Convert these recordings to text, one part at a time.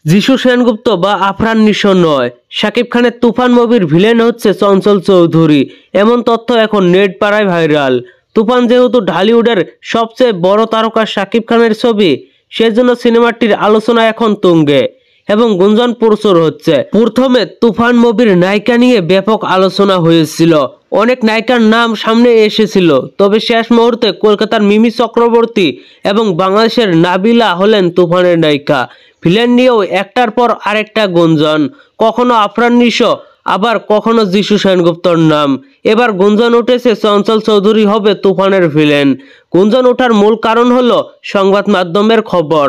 যিশু সেনগুপ্ত বা আফরান নিশো নয়, শাকিব খানের তুফান মুভির ভিলেন হচ্ছে চঞ্চল চৌধুরী, এমন তথ্য এখন নেট পাড়ায় ভাইরাল। তুফান যেহেতু ঢালিউডের সবচেয়ে বড় তারকা শাকিব খানের ছবি, সেজন্য সিনেমাটির আলোচনা এখন তুঙ্গে এবং গুঞ্জন প্রচুর হচ্ছে। প্রথমে তুফান মুভির নায়িকা নিয়ে ব্যাপক আলোচনা হয়েছিল, অনেক নায়িকার নাম সামনে এসেছিল, তবে শেষ মুহূর্তে কলকাতার মিমি চক্রবর্তী এবং বাংলাদেশের নাবিলা হলেন তুফানের নায়িকা। ভিলেন নিয়েও একটার পর আরেকটা গুঞ্জন, কখনো আফরান নিশো, আবার কখনো যিশু সেনগুপ্তর নাম। এবার গুঞ্জন উঠেছে চঞ্চল চৌধুরী হবে তুফানের ভিলেন। গুঞ্জন ওঠার মূল কারণ হলো সংবাদ মাধ্যমের খবর।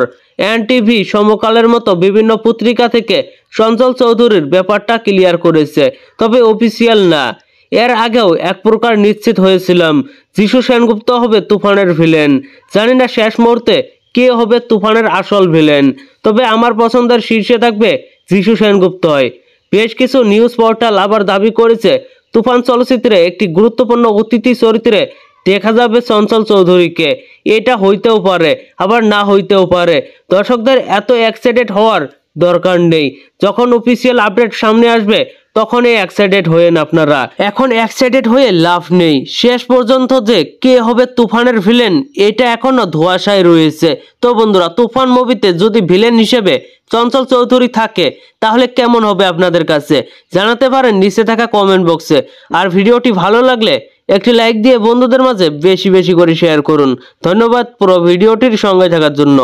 এনটিভি, সমকালের মতো বিভিন্ন পত্রিকা থেকে চঞ্চল চৌধুরীর ব্যাপারটা ক্লিয়ার করেছে, তবে অফিসিয়াল না। এর আগেও এক প্রকার নিশ্চিত হয়েছিলাম যিশু সেনগুপ্ত হবে তুফানের ভিলেন। জানি না শেষ মুহূর্তে কে হবে তুফানের আসল ভিলেন, তবে আমার পছন্দের শীর্ষে থাকবে যিশু সেনগুপ্তই। বেশ কিছু নিউজ পোর্টাল আবার দাবি করেছে তুফান চলচ্চিত্রে একটি গুরুত্বপূর্ণ অতিথি চরিত্রে দেখা যাবে চঞ্চল চৌধুরীকে। এটা হইতেও পারে, আবার না হইতেও পারে। দর্শকদের এত এক্সাইটেড হওয়ার দরকার নেই। যখন অফিসিয়াল আপডেট সামনে আসবে তখনই এক্সাইটেড হয়েন আপনারা। এখন এক্সাইটেড হয়ে লাভ নেই। শেষ পর্যন্ত যে কে হবে তুফানের ভিলেন এটা এখনো ধোঁয়াশায় রয়েছে। তো বন্ধুরা, তুফান মুভিতে যদি ভিলেন হিসেবে চঞ্চল চৌধুরী থাকে তাহলে কেমন হবে আপনাদের কাছে জানাতে পারেন নিচে থাকা কমেন্ট বক্সে। আর ভিডিওটি ভালো লাগলে একটি লাইক দিয়ে বন্ধুদের মাঝে বেশি বেশি করে শেয়ার করুন। ধন্যবাদ পুরো ভিডিওটির সঙ্গে থাকার জন্য।